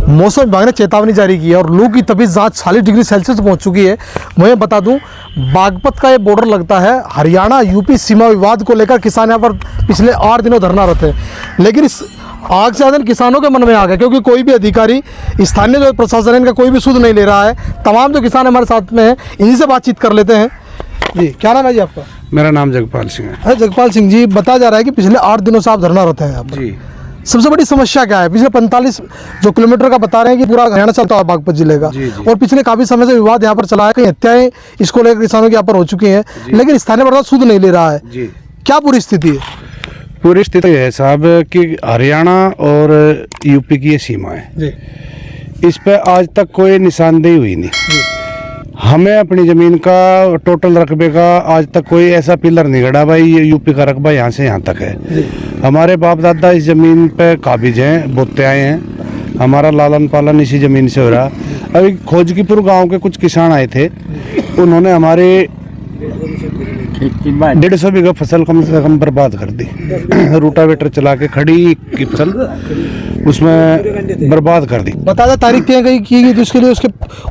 मौसम विभाग ने चेतावनी जारी की है और लू की तपीस जहाँ 40 डिग्री सेल्सियस पहुंच चुकी है। मैं बता दूं, बागपत का ये बॉर्डर लगता है हरियाणा यूपी सीमा विवाद को लेकर किसान यहाँ पर पिछले 8 दिनों धरना रहते हैं, लेकिन इस आग से आदन किसानों के मन में आ गया, क्योंकि कोई भी अधिकारी, स्थानीय जो प्रशासन है, इनका कोई भी सुध नहीं ले रहा है। तमाम जो किसान हमारे साथ में हैं, इन्हीं से बातचीत कर लेते हैं। जी, क्या नाम है जी आपका? मेरा नाम जगपाल सिंह है। जगपाल सिंह जी, बताया जा रहा है कि पिछले 8 दिनों से आप धरना रहते हैं यहाँ पर। जी, सबसे बड़ी समस्या क्या है? पिछले 45 जो किलोमीटर का बता रहे हैं कि पूरा हरियाणा चलता है बागपत जिले का, और पिछले काफी समय से विवाद यहाँ पर चला है, कई हत्याएं इसको लेकर किसानों की यहाँ पर हो चुकी हैं, लेकिन स्थानीय प्रशासन सुध नहीं ले रहा है। जी, क्या पूरी स्थिति है? पूरी स्थिति है साहब कि हरियाणा और यूपी की ये सीमा है, इस पे आज तक कोई निशानदेही हुई नहीं। हमें अपनी जमीन का टोटल रकबे का आज तक कोई ऐसा पिलर नहीं गड़ा भाई ये यूपी का रकबा यहाँ से यहाँ तक है। हमारे बाप दादा इस जमीन पे काबिज हैं, बोते आए हैं, हमारा लालन पालन इसी जमीन से हो रहा। अभी खोजकीपुर गांव के कुछ किसान आए थे, उन्होंने हमारे 150 बीघा फसल कम से कम बर्बाद कर दी। रूटावेटर चला के खड़ी की फसल उसमें बर्बाद कर दी। बता दें तारीख तय कहीं की गई, तो उसके लिए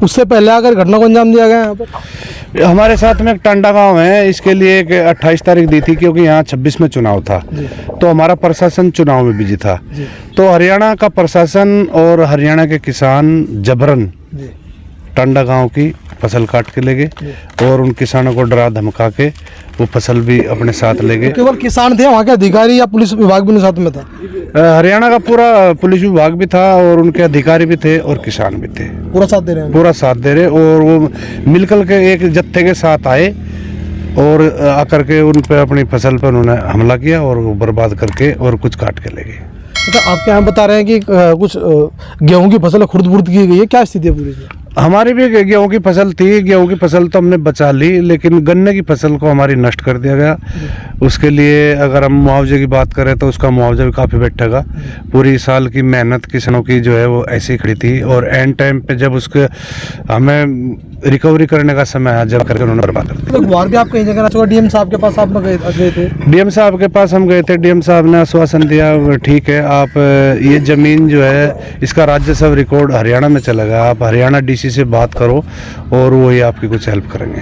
उससे पहले अगर घटना को अंजाम दिया गया यहाँ पर? हमारे साथ में एक टांडा गांव है, इसके लिए एक 28 तारीख दी थी, क्योंकि यहाँ 26 में चुनाव था, तो हमारा प्रशासन चुनाव में बिजी था। तो हरियाणा का प्रशासन और हरियाणा के किसान जबरन टांडा गांव की फसल काट के ले गए और उन किसानों को डरा धमका के वो फसल भी अपने साथ ले गए। तो केवल किसान थे, वहाँ के अधिकारी या पुलिस विभाग भी साथ में था? हरियाणा का पूरा पुलिस विभाग भी था और उनके अधिकारी भी थे और किसान भी थे। पूरा साथ दे रहे हैं? पूरा साथ दे रहे, और वो मिलकर के एक जत्थे के साथ आए और आकर के उन पे अपनी फसल पर उन्होंने हमला किया और वो बर्बाद करके और कुछ काट के ले गए। तो आपके यहाँ बता रहे हैं कि कुछ गेहूं की फसल खुर्द-बुर्द की गई है, क्या स्थिति है पूरी? हमारी भी गेहूं की फसल थी, गेहूं की फसल तो हमने बचा ली, लेकिन गन्ने की फसल को हमारी नष्ट कर दिया गया। उसके लिए अगर हम मुआवजे की बात करें तो उसका मुआवजा भी काफ़ी बैठेगा। पूरी साल की मेहनत किसानों की जो है वो ऐसी खड़ी थी, और एंड टाइम पे जब उसके हमें रिकवरी करने का समय आया, जब करके उन्होंने बर्बाद कर दिया। तो भी आप कहीं जगह डीएम साहब के पास आप गए थे? डीएम साहब के पास हम गए थे, डीएम साहब ने आश्वासन दिया, ठीक है आप ये ज़मीन जो है इसका राज्य सब रिकॉर्ड हरियाणा में चलेगा, आप हरियाणा डीसी से बात करो और वो ही आपकी कुछ हेल्प करेंगे।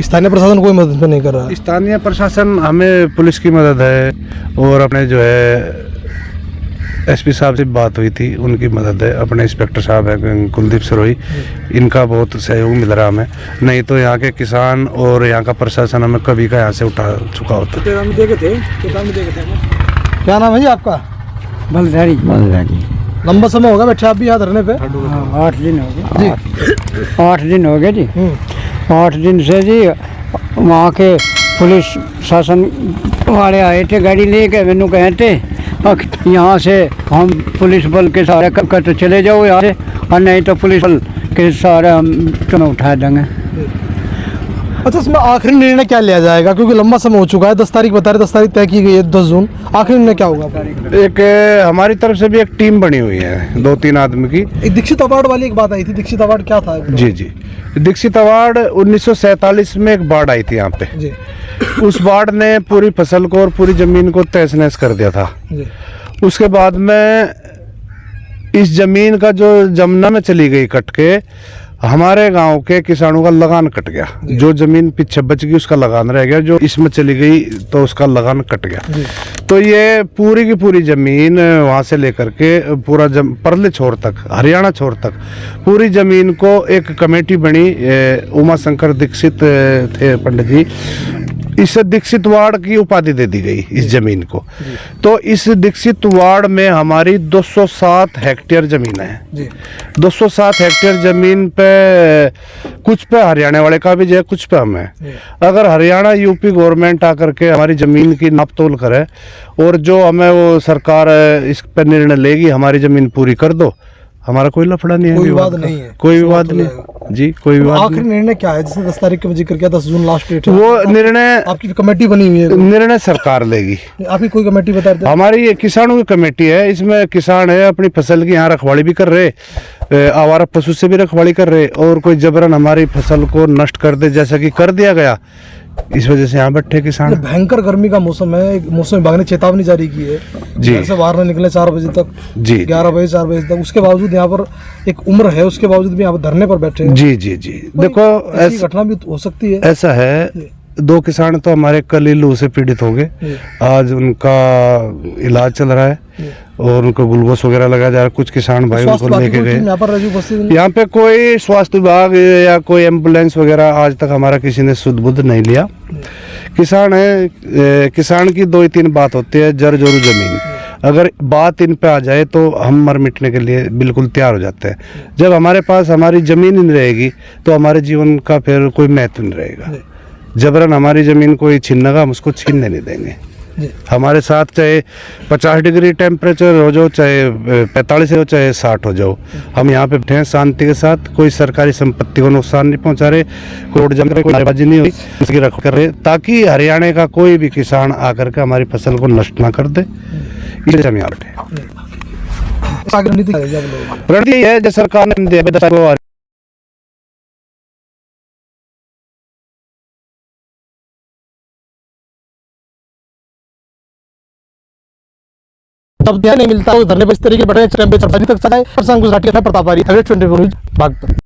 स्थानीय प्रशासन कोई मदद नहीं कर रहा है? स्थानीय प्रशासन, हमें पुलिस की मदद है और अपने जो है एसपी साहब से बात हुई थी, उनकी मदद है, अपने इंस्पेक्टर साहब है कुलदीप सरोही, इनका बहुत सहयोग मिल रहा हमें। नहीं तो यहाँ के किसान और यहाँ का प्रशासन हमें कभी का यहाँ से उठा चुका होता। क्या नाम है जी आपका? बलधारी। लंबा समय होगा बैठे आप भी यहाँ धरने पे? 8 दिन हो गए जी। 8 दिन हो गए जी। 8 दिन से जी वहाँ के पुलिस शासन वाले आए थे गाड़ी लेके, मैनू कहते यहाँ से हम पुलिस बल के सारे तो चले जाओ यहाँ से, और नहीं तो पुलिस बल के सारे हम तुम्हें उठा देंगे। अच्छा, इसमें आखिरी निर्णय क्या लिया जाएगा, क्योंकि लंबा समय हो चुका है? 10 तारीख बता रहे, 10 तारीख तय की गई है, 10 जून। आखिरी निर्णय क्या होगा? एक हमारी तरफ से भी एक टीम बनी हुई है 2-3 आदमी की। एक दीक्षित अवार्ड वाली एक बात आई थी, दीक्षित अवार्ड क्या था? जी, दीक्षित अवार्ड 1947 में एक बाढ़ आई थी यहाँ पे जी। उस बाढ़ ने पूरी फसल को और पूरी जमीन को तहस नहस कर दिया था जी। उसके बाद में इस जमीन का जो जमुना में चली गई कट के, हमारे गांव के किसानों का लगान कट गया। जो जमीन पीछे बच गई उसका लगान रह गया, जो इसमें चली गई तो उसका लगान कट गया। तो ये पूरी की पूरी जमीन वहां से लेकर के पूरा परले छोर तक, हरियाणा छोर तक पूरी जमीन को एक कमेटी बनी, उमा शंकर दीक्षित थे पंडित जी, इस दीक्षित वार्ड की उपाधि दे दी गई इस जमीन को। तो इस दीक्षित वार्ड में हमारी 207 हेक्टेयर जमीन है। 207 हेक्टेयर जमीन पे कुछ पे हरियाणा वाले का भी है, कुछ पे हम है। अगर हरियाणा यूपी गवर्नमेंट आकर के हमारी जमीन की नाप तोल करे और जो हमें वो सरकार इस पर निर्णय लेगी हमारी जमीन पूरी कर दो, हमारा कोई लफड़ा नहीं है, कोई विवाद नहीं है, कोई विवाद नहीं जी, कोई विवाद नहीं। आखिरी निर्णय क्या है? जैसे 10 तारीख का जिक्र किया, 10 जून लास्ट डेट है, वो निर्णय आपकी कमेटी बनी हुई है? निर्णय सरकार लेगी। आपकी कोई कमेटी बता रहे? हमारी ये किसानों की कमेटी है, इसमें किसान है अपनी फसल की यहाँ रखवाली भी कर रहे, आवारा पशु से भी रखवाली कर रहे, और कोई जबरन हमारी फसल को नष्ट कर दे, जैसा कि कर दिया गया इस वजह से यहाँ बैठे ये किसान। भयंकर गर्मी का मौसम है, मौसम विभाग ने चेतावनी जारी की है जी। घर से बाहर न निकले 4 बजे तक, जी 11 बजे 4 बजे तक। उसके बावजूद यहाँ पर एक उम्र है, उसके बावजूद भी यहाँ पर धरने पर बैठे हैं। जी जी जी, देखो ऐसी घटना भी हो सकती है। ऐसा है, 2 किसान तो हमारे कल ही लू से पीड़ित हो गए। आज उनका इलाज चल रहा है और उनको ग्लूकोज वगैरह लगाया जा रहा है। कुछ किसान भाई स्वास्थ्य उनको विभाग लेके की कोई टीम गए। यहाँ पर रजी उपस्थित नहीं? यहाँ पे कोई स्वास्थ्य विभाग या कोई एम्बुलेंस वगैरह आज तक हमारा किसी ने सुध बुध नहीं लिया। किसान है, किसान की 2 ही 3 बात होती है, जर जोरू जमीन। अगर बात इन पे आ जाए तो हम मर मिटने के लिए बिल्कुल तैयार हो जाते हैं। जब हमारे पास हमारी जमीन ही नहीं रहेगी तो हमारे जीवन का फिर कोई महत्व नहीं रहेगा। जबरन हमारी जमीन कोई छीनेगा, हम उसको छीनने नहीं देंगे। हमारे साथ चाहे 50 डिग्री टेम्परेचर हो जाओ, चाहे 45 हो, चाहे 60 हो जाओ, हम यहाँ पे बैठे हैं शांति के साथ। कोई सरकारी संपत्ति को नुकसान नहीं पहुंचा रहे, कोर्ट जम रहे, कोई नारेबाजी नहीं हुई, उसकी रख कर रहे, ताकि हरियाणा का कोई भी किसान आकर के हमारी फसल को नष्ट ना कर दे। इसलिए हम यहाँ बैठे। आगे रणनीति क्या है आप लोगों की? रणनीति यही है, जो सरकार ने दिया तब ध्यान नहीं मिलता, वो धरने पर इस तरीके बैठे टेम्परेचर तक चलाए। प्रशांत गुजराती, प्रताप बारी, 24 न्यूज़, बागपत।